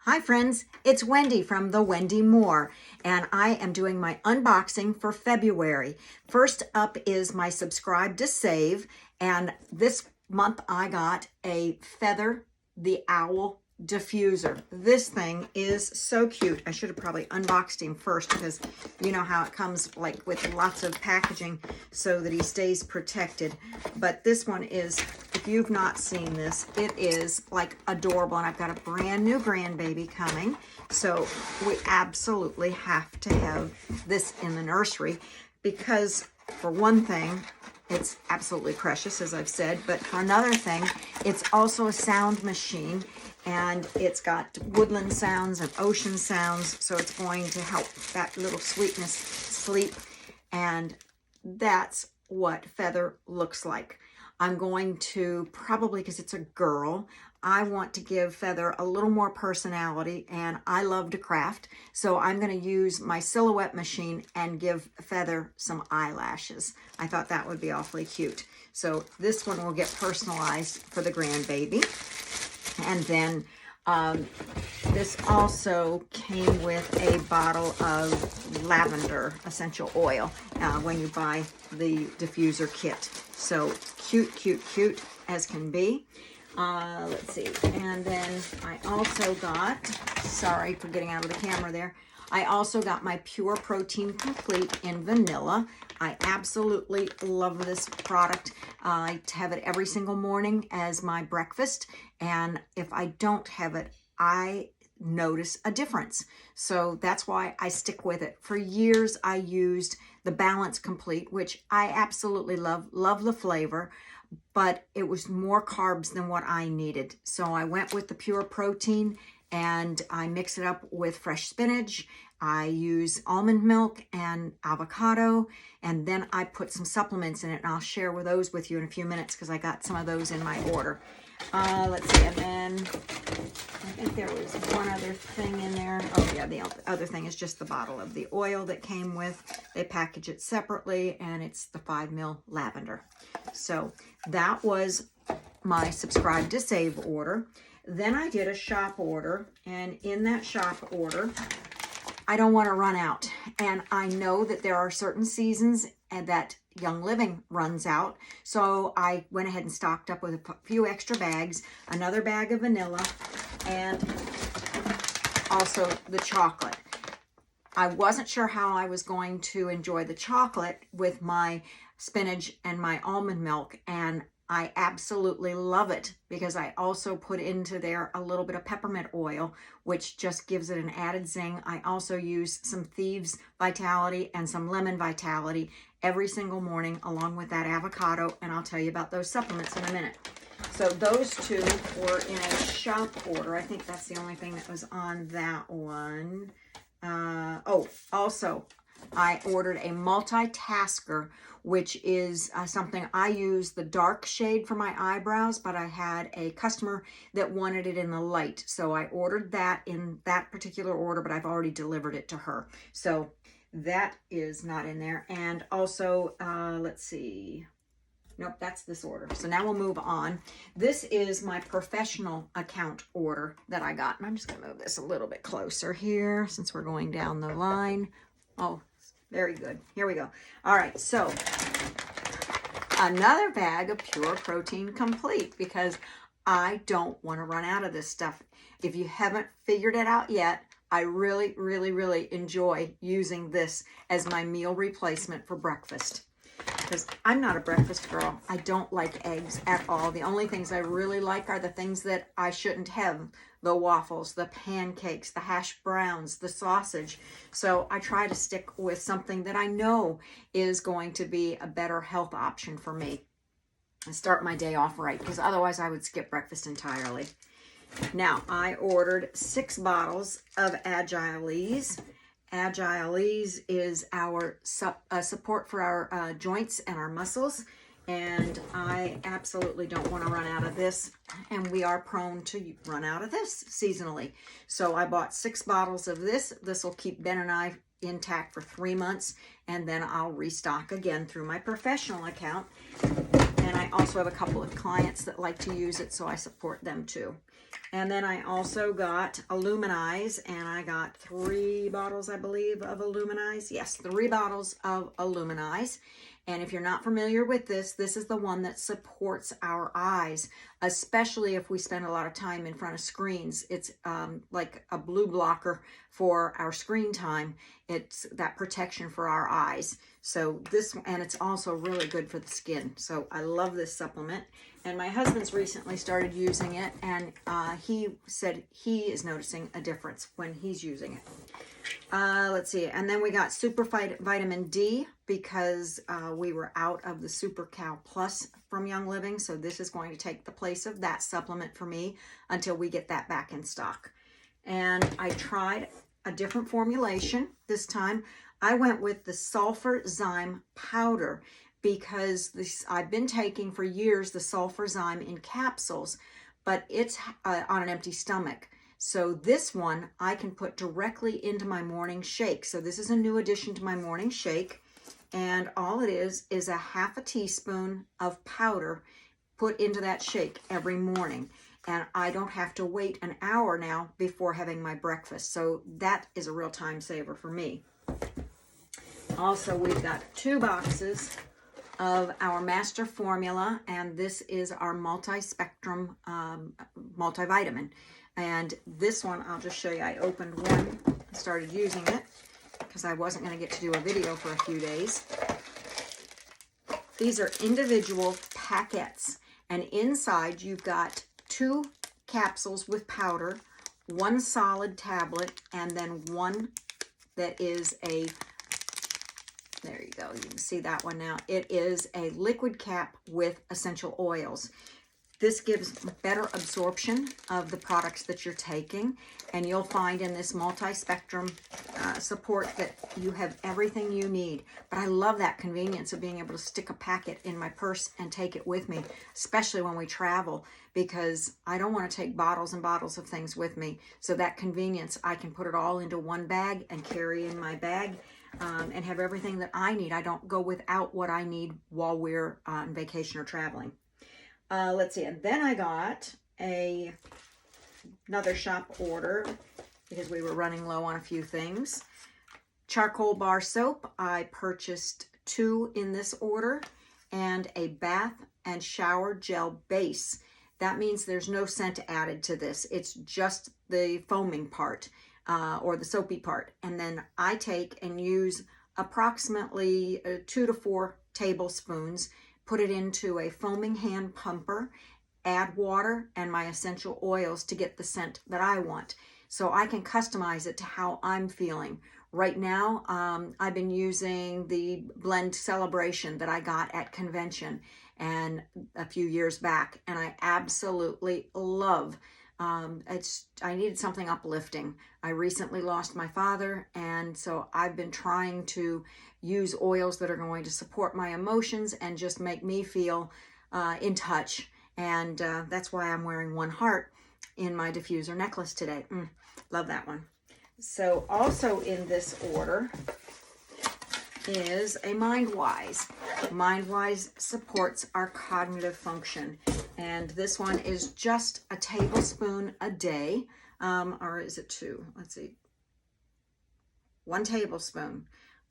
Hi friends, it's Wendy from thewendym.moore, and I am doing my unboxing for February. First up is my subscribe to save, and this month I got a Feather the Owl diffuser. This thing is so cute. I should have probably unboxed him first because you know how it comes like with lots of packaging so that he stays protected. But this one is, if you've not seen this, it is like adorable, and I've got a brand new grandbaby coming, so we absolutely have to have this in the nursery because, for one thing, it's absolutely precious, as I've said, but for another thing, it's also a sound machine, and it's got woodland sounds and ocean sounds, so it's going to help that little sweetness sleep, and that's what Feather looks like. I'm going to probably, because it's a girl, I want to give Feather a little more personality, and I love to craft, so I'm going to use my silhouette machine and give Feather some eyelashes. I thought that would be awfully cute. So this one will get personalized for the grandbaby. And then this also came with a bottle of lavender essential oil when you buy the diffuser kit. So cute, cute, cute as can be. Let's see. And then I also got, sorry for getting out of the camera there, I also got my Pure Protein Complete in vanilla. I absolutely love this product. I have it every single morning as my breakfast, and if I don't have it, I notice a difference. So that's why I stick with it. For years, I used the Balance Complete, which I absolutely love the flavor, but it was more carbs than what I needed. So I went with the Pure Protein, and I mix it up with fresh spinach. I use almond milk and avocado, and then I put some supplements in it, and I'll share those with you in a few minutes because I got some of those in my order. Let's see, and then I think there was one other thing in there. Oh yeah, the other thing is just the bottle of the oil that came with. They package it separately, and it's the 5 ml lavender. So that was my subscribe to save order. Then I did a shop order, and in that shop order, I don't want to run out. And I know that there are certain seasons and that Young Living runs out. So I went ahead and stocked up with a few extra bags, another bag of vanilla, and also the chocolate. I wasn't sure how I was going to enjoy the chocolate with my spinach and my almond milk, and I absolutely love it because I also put into there a little bit of peppermint oil, which just gives it an added zing. I also use some Thieves Vitality and some Lemon Vitality every single morning along with that avocado, and I'll tell you about those supplements in a minute. So those two were in a shop order. I think that's the only thing that was on that one. Also, I ordered a multitasker, which is something I use the dark shade for my eyebrows, but I had a customer that wanted it in the light. So I ordered that in that particular order, but I've already delivered it to her. So that is not in there. And also, let's see. Nope, that's this order. So now we'll move on. This is my professional account order that I got. And I'm just going to move this a little bit closer here since we're going down the line. Oh, very good. Here we go. All right, so another bag of Pure Protein Complete because I don't want to run out of this stuff. If you haven't figured it out yet, I really, really, really enjoy using this as my meal replacement for breakfast. Because I'm not a breakfast girl. I don't like eggs at all. The only things I really like are the things that I shouldn't have. The waffles, the pancakes, the hash browns, the sausage. So I try to stick with something that I know is going to be a better health option for me. And start my day off right, because otherwise I would skip breakfast entirely. Now, I ordered 6 bottles of Agile Ease. Agile Ease is our support for our joints and our muscles, and I absolutely don't want to run out of this, and we are prone to run out of this seasonally. So I bought 6 bottles of this. This will keep Ben and I intact for 3 months, and then I'll restock again through my professional account. And I also have a couple of clients that like to use it, so I support them too. And then I also got Illuminize, and I got 3 bottles, I believe, of Illuminize. Yes, 3 bottles of Illuminize. And if you're not familiar with this, this is the one that supports our eyes, especially if we spend a lot of time in front of screens. It's like a blue blocker for our screen time. It's that protection for our eyes. So this, and it's also really good for the skin. So I love this supplement. And my husband's recently started using it, and he said he is noticing a difference when he's using it. Let's see, and then we got Super Vitamin D, because we were out of the Super Cow Plus from Young Living, so this is going to take the place of that supplement for me until we get that back in stock. And I tried a different formulation this time. I went with the sulfur zyme powder, because I've been taking for years the sulfur zyme in capsules, but it's on an empty stomach. So this one I can put directly into my morning shake. So this is a new addition to my morning shake. And all it is a 1/2 teaspoon of powder put into that shake every morning. And I don't have to wait an hour now before having my breakfast. So that is a real time saver for me. Also, we've got 2 boxes of our master formula, and this is our multi-spectrum multivitamin. And this one, I'll just show you. I opened one and started using it because I wasn't going to get to do a video for a few days. These are individual packets, and inside you've got 2 capsules with powder, 1 solid tablet, and then 1 that is a, there you go, you can see that one now. It is a liquid cap with essential oils. This gives better absorption of the products that you're taking, and you'll find in this multi-spectrum support that you have everything you need. But I love that convenience of being able to stick a packet in my purse and take it with me, especially when we travel, because I don't want to take bottles and bottles of things with me. So that convenience, I can put it all into one bag and carry in my bag and have everything that I need. I don't go without what I need while we're on vacation or traveling. Let's see, and then I got another shop order because we were running low on a few things. Charcoal bar soap, I purchased 2 in this order, and a bath and shower gel base. That means there's no scent added to this. It's just the foaming part or the soapy part. And then I take and use approximately 2 to 4 tablespoons, put it into a foaming hand pumper, add water and my essential oils to get the scent that I want. So I can customize it to how I'm feeling. Right now, I've been using the blend Celebration that I got at convention and a few years back, and I absolutely love. I needed something uplifting. I recently lost my father, and so I've been trying to use oils that are going to support my emotions and just make me feel in touch. And that's why I'm wearing 1 heart in my diffuser necklace today. Love that one. So also in this order is a MindWise. MindWise supports our cognitive function. And this one is just a tablespoon a day. Or is it 2? Let's see. 1 tablespoon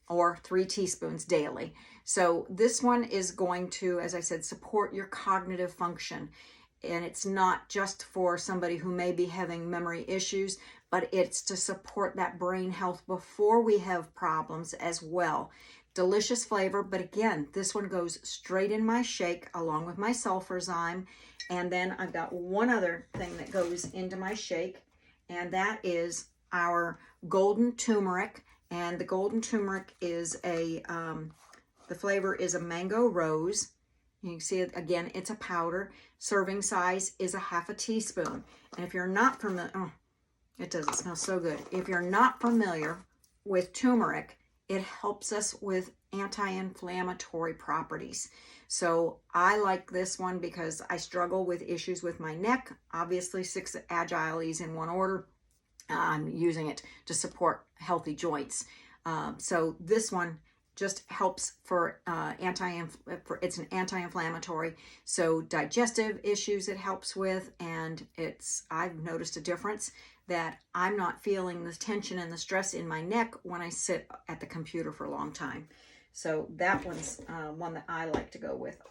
or 3 teaspoons daily. So this one is going to, as I said, support your cognitive function. And it's not just for somebody who may be having memory issues, but it's to support that brain health before we have problems as well. Delicious flavor, but again, this one goes straight in my shake along with my sulfur zyme. And then I've got one other thing that goes into my shake, and that is our golden turmeric. And the golden turmeric is the flavor is a mango rose. You can see it again, it's a powder. Serving size is a 1/2 teaspoon. And if you're not familiar, oh, it doesn't smell so good. If you're not familiar with turmeric, it helps us with anti-inflammatory properties. So I like this one because I struggle with issues with my neck. Obviously 6 Agile E's in one order. I'm using it to support healthy joints. So this one just helps for it's an anti-inflammatory, so digestive issues it helps with, and I've noticed a difference that I'm not feeling the tension and the stress in my neck when I sit at the computer for a long time. So that one's one that I like to go with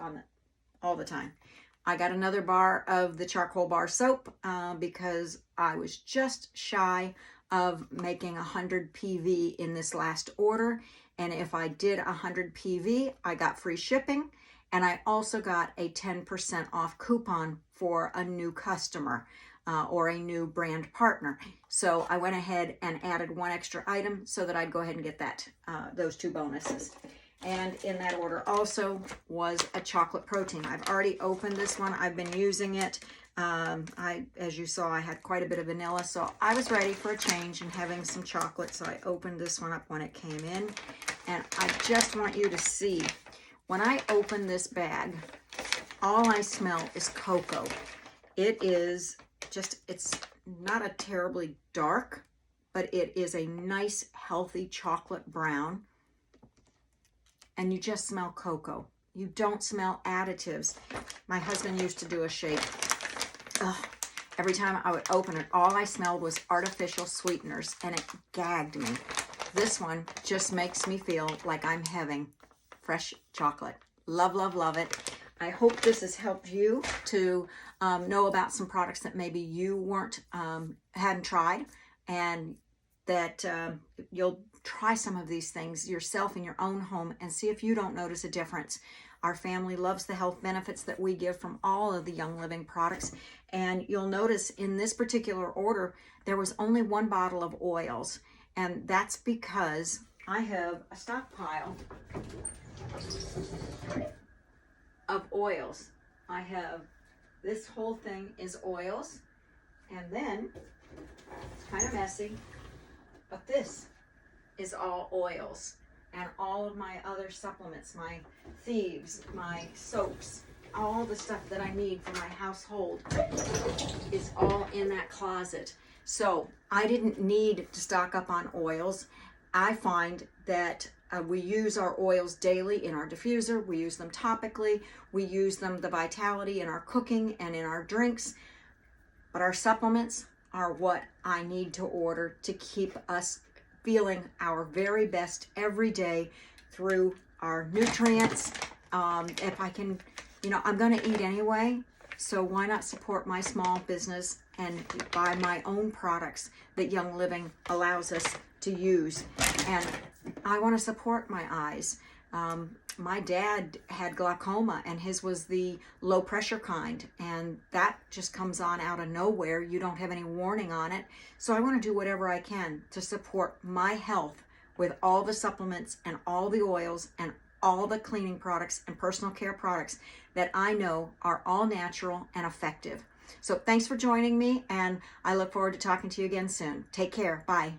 all the time. I got another bar of the charcoal bar soap because I was just shy of making 100 PV in this last order. And if I did 100 PV, I got free shipping. And I also got a 10% off coupon for a new customer or a new brand partner. So I went ahead and added one extra item so that I'd go ahead and get those 2 bonuses. And in that order also was a chocolate protein. I've already opened this one. I've been using it. As you saw, I had quite a bit of vanilla, so I was ready for a change and having some chocolate. So I opened this one up when it came in. And I just want you to see, when I open this bag, all I smell is cocoa. It's not a terribly dark, but it is a nice, healthy chocolate brown. And you just smell cocoa. You don't smell additives. My husband used to do a shake. Every time I would open it, all I smelled was artificial sweeteners, and it gagged me. This one just makes me feel like I'm having fresh chocolate. Love, love, love it. I hope this has helped you to know about some products that maybe you hadn't tried, and that you'll try some of these things yourself in your own home and see if you don't notice a difference. Our family loves the health benefits that we give from all of the Young Living products. And you'll notice in this particular order, there was only 1 bottle of oils. And that's because I have a stockpile of oils. I have, this whole thing is oils. And then, it's kind of messy, but this is all oils. And all of my other supplements, my thieves, my soaps, all the stuff that I need for my household is all in that closet. So I didn't need to stock up on oils. I find that we use our oils daily in our diffuser. We use them topically. We use them, the vitality, in our cooking and in our drinks. But our supplements are what I need to order to keep us feeling our very best every day through our nutrients. If I can, I'm going to eat anyway, so why not support my small business and buy my own products that Young Living allows us to use. And I want to support my eyes. My dad had glaucoma, and his was the low pressure kind, and that just comes on out of nowhere. You don't have any warning on it. So I want to do whatever I can to support my health with all the supplements and all the oils and all the cleaning products and personal care products that I know are all natural and effective. So thanks for joining me, and I look forward to talking to you again soon. Take care. Bye.